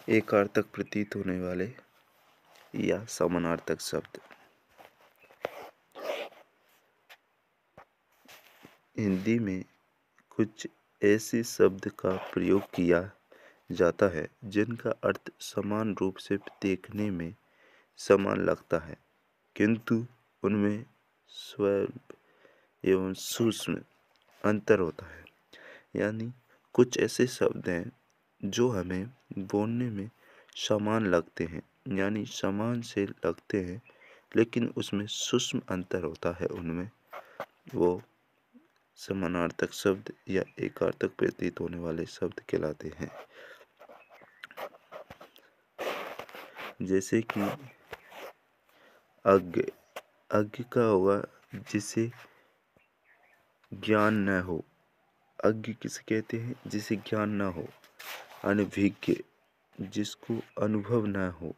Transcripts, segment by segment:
एकार्थक प्रतीत होने वाले या समानार्थक शब्द। हिंदी में कुछ ऐसे शब्द का प्रयोग किया जाता है जिनका अर्थ समान रूप से देखने में समान लगता है, किंतु उनमें स्वल्प एवं सूक्ष्म अंतर होता है। यानी कुछ ऐसे शब्द हैं जो हमें बोलने में समान लगते हैं, यानी समान से लगते हैं, लेकिन उसमें सूक्ष्म अंतर होता है। उनमें वो समानार्थक शब्द या एकार्थक प्रतीत होने वाले शब्द कहलाते हैं। जैसे कि अज्ञ। अज्ञ का होगा जिसे ज्ञान न हो। अज्ञ किसे कहते हैं? जिसे ज्ञान न हो। अनभिज्ञ, जिसको अनुभव न हो।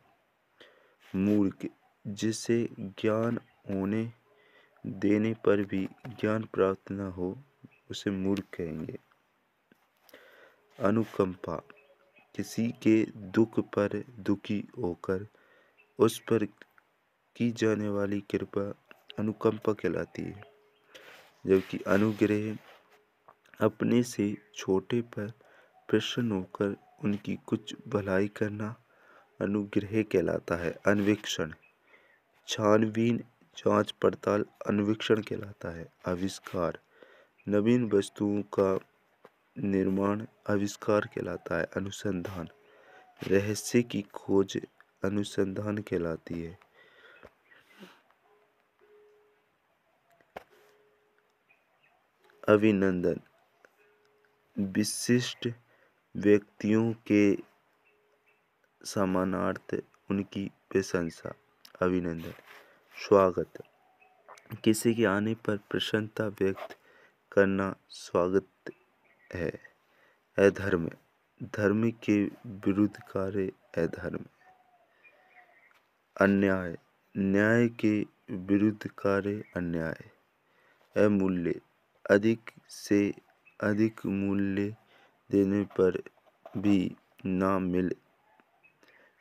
मूर्ख, जिसे ज्ञान होने देने पर भी ज्ञान प्राप्त न हो, उसे मूर्ख कहेंगे। अनुकंपा, किसी के दुख पर दुखी होकर उस पर की जाने वाली कृपा अनुकंपा कहलाती है। जबकि अनुग्रह, अपने से छोटे पर प्रसन्न होकर उनकी कुछ भलाई करना अनुग्रह कहलाता है। अन्वेषण, छानबीन, जांच पड़ताल अन्वेषण कहलाता है। आविष्कार, नवीन वस्तुओं का निर्माण आविष्कार कहलाता है। अनुसंधान, रहस्य की खोज अनुसंधान कहलाती है। अभिनंदन, विशिष्ट व्यक्तियों के समानार्थ उनकी प्रशंसा। अभिनंदन। स्वागत, किसी के आने पर प्रसन्नता व्यक्त करना स्वागत है। अधर्म, धर्म के विरुद्ध कार्य अधर्म। अन्याय, न्याय के विरुद्ध कार्य अन्याय। अमूल्य, अधिक से अधिक मूल्य देने पर भी ना मिल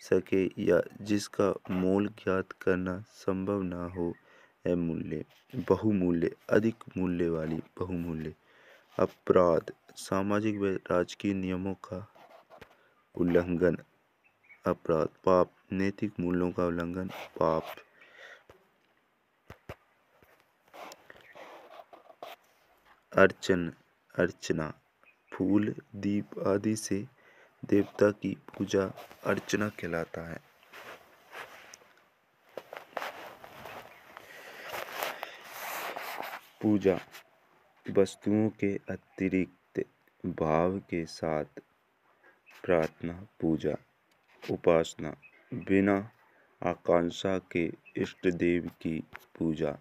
सके या जिसका मोल ज्ञात करना संभव ना हो, अमूल्य। बहुमूल्य, अधिक मूल्य वाली, बहुमूल्य। अपराध, सामाजिक व राजकीय नियमों का उल्लंघन, अपराध। पाप, नैतिक मूल्यों का उल्लंघन, पाप। अर्चन, अर्चना, फूल दीप आदि से देवता की पूजा अर्चना कहलाता है। पूजा, वस्तुओं के अतिरिक्त भाव के साथ प्रार्थना पूजा। उपासना, बिना आकांक्षा के इष्ट देव की पूजा।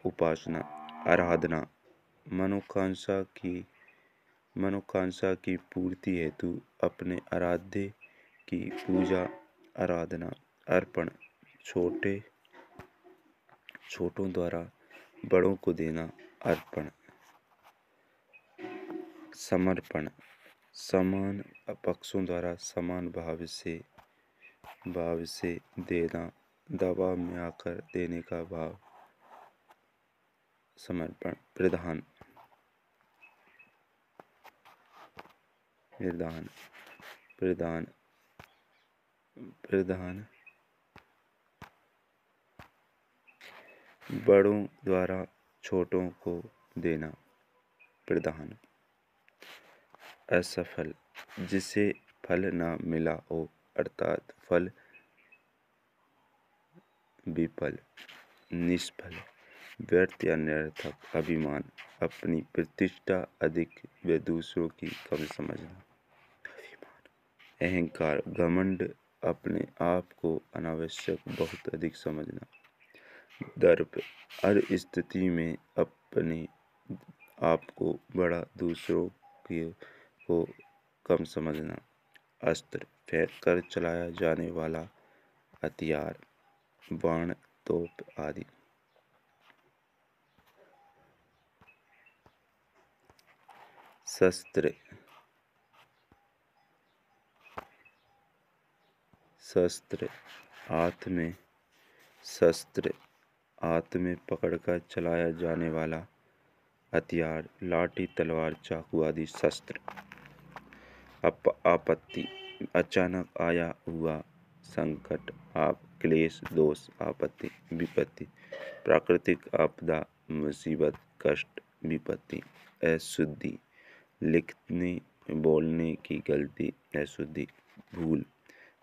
उपासना, आराधना, मनोकांक्षा की पूर्ति हेतु अपने आराध्य की पूजा आराधना। अर्पण, छोटों द्वारा बड़ों को देना अर्पण। समर्पण, समान पक्षों द्वारा समान भाव से देना, दबाव में आकर देने का भाव समर्पण। प्रदान, प्रदान, प्रदान, प्रदान, बड़ों द्वारा छोटों को देना प्रदान। असफल, जिसे फल न मिला हो, अर्थात फल विफल। निष्फल, व्यर्थ या निरर्थक। अभिमान, अपनी प्रतिष्ठा अधिक व दूसरों की कम समझना। अहंकार, घमंड, अपने आप को अनावश्यक बहुत अधिक समझना। दर्प, हर स्थिति में अपने आप को बड़ा, दूसरों को कम समझना। अस्त्र, फेंक कर चलाया जाने वाला हथियार, बाण, तोप आदि। शस्त्र, शस्त्र, हाथ में शस्त्र, हाथ में पकड़कर चलाया जाने वाला हथियार, लाठी, तलवार, चाकू आदि शस्त्र। आपत्ति, अचानक आया हुआ संकट, क्लेश, दोष, आपत्ति, विपत्ति, प्राकृतिक आपदा, मुसीबत, कष्ट, विपत्ति। अशुद्धि, लिखने बोलने की गलती, अशुद्धि, भूल,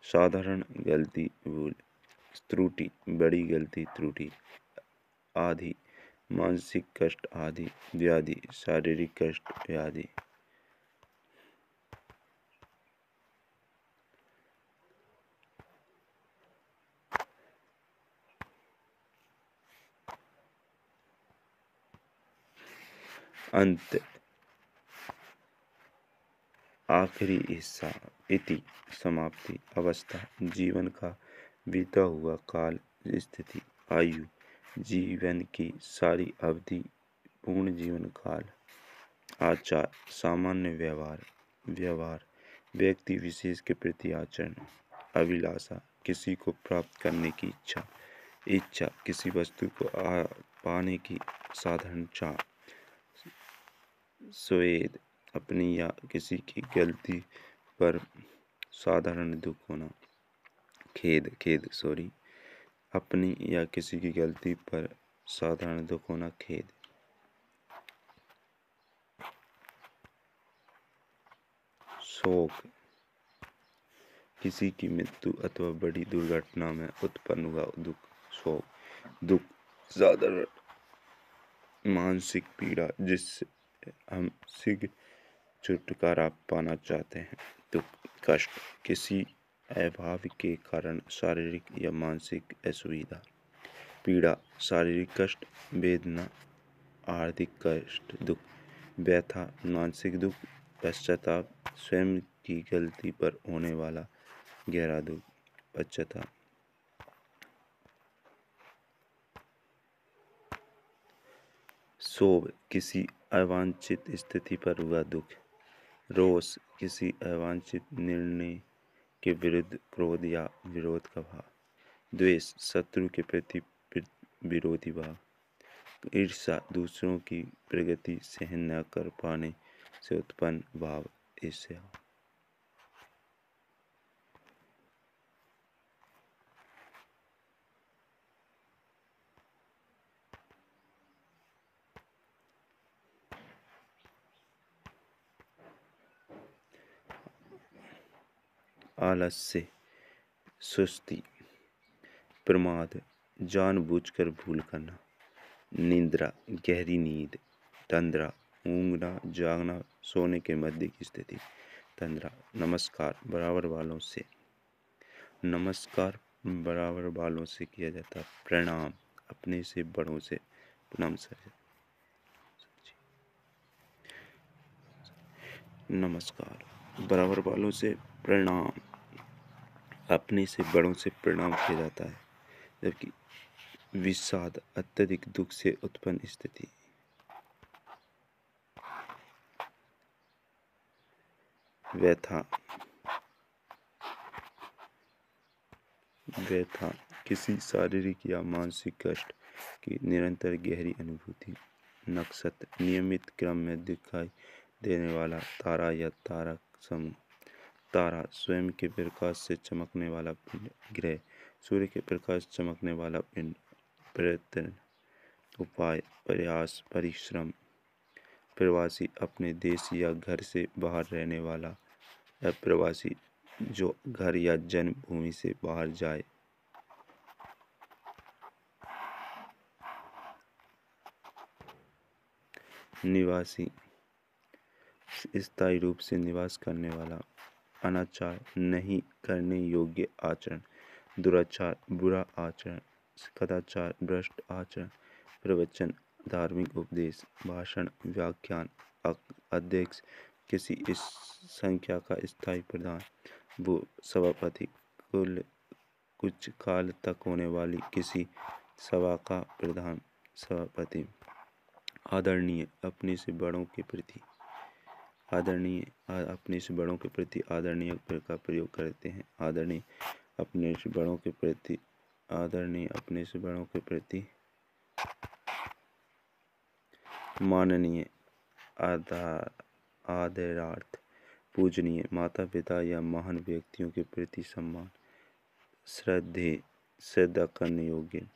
साधारण गलती, भूल, त्रुटि, बड़ी गलती, त्रुटि, आदि, मानसिक कष्ट, आदि, व्याधि, शारीरिक कष्ट, व्याधि। अंत, आखिरी हिस्सा, इति, समाप्ति, अवस्था, जीवन का बीता हुआ काल, स्थिति, आयु, जीवन की सारी अवधि, पूर्ण जीवन काल। आचार, सामान्य व्यवहार, व्यवहार, व्यक्ति विशेष के प्रति आचरण। अभिलाषा, किसी को प्राप्त करने की इच्छा, इच्छा, किसी वस्तु को पाने की साधारण चाह। स्वेद, अपनी या किसी की गलती पर साधारण दुख होना। खेद, अपनी या किसी की गलती पर साधारण दुख होना, खेद। शोक, किसी की मृत्यु अथवा बड़ी दुर्घटना में उत्पन्न हुआ दुख, शोक। दुख, साधारण मानसिक पीड़ा जिससे हम शीघ्र छुटकारा पाना चाहते हैं, दुख। कष्ट, किसी अभाव के कारण शारीरिक या मानसिक असुविधा। पीड़ा, शारीरिक कष्ट, वेदना, आर्थिक कष्ट, दुख। व्यथा, मानसिक दुख, पश्चाताप, स्वयं की गलती पर होने वाला गहरा दुख, पश्चाताप। क्षोभ, किसी अवांछित स्थिति पर हुआ दुख। रोष, किसी अवांछित निर्णय के विरुद्ध क्रोध या विरोध का भाव। द्वेष, शत्रु के प्रति विरोधी भाव। ईर्ष्या, दूसरों की प्रगति सहन न कर पाने से उत्पन्न भाव, ईर्ष्या। आलस्य, सुस्ती, प्रमाद, जानबूझकर भूल करना। निद्रा, गहरी नींद। तंद्रा, ऊँघना, जागना, सोने के मध्य की स्थिति, तंद्रा। नमस्कार, बराबर वालों से, नमस्कार बराबर वालों से किया जाता है। प्रणाम, अपने से बड़ों से प्रणाम सर। नमस्कार, बराबर वालों से प्रणाम, अपने से बड़ों से प्रणाम किया जाता है। जबकि विषाद, अत्यधिक दुख से उत्पन्न स्थिति। व्यथा, व्यथा, किसी शारीरिक या मानसिक कष्ट की निरंतर गहरी अनुभूति। नक्षत्र, नियमित क्रम में दिखाई देने वाला तारा या तारक समूह। तारा, स्वयं के प्रकाश से चमकने वाला पिंड। ग्रह, सूर्य के प्रकाश चमकने वाला पिंड। प्रयत्न, उपाय, प्रयास, परिश्रम। प्रवासी, अपने देश या घर से बाहर रहने वाला। अप्रवासी, जो घर या जन्मभूमि से बाहर जाए। निवासी, स्थायी रूप से निवास करने वाला। अनाचार, नहीं करने योग्य आचरण। दुराचार, बुरा आचरण। कदाचार, भ्रष्ट आचरण। प्रवचन, धार्मिक उपदेश। भाषण, व्याख्यान। अध्यक्ष, किसी इस संख्या का स्थायी प्रधान। वो सभापति, कुछ काल तक होने वाली किसी सभा का प्रधान, सभापति। आदरणीय, अपने से बड़ों के प्रति। आदरणीय, अपने से बड़ों के प्रति आदरणीय का प्रयोग करते हैं। आदरणीय, अपने से बड़ों के प्रति आदरणीय, अपने से बड़ों के प्रति माननीय, आदरार्थ, पूजनीय, माता पिता या महान व्यक्तियों के प्रति सम्मान, श्रद्धा करने योग्य।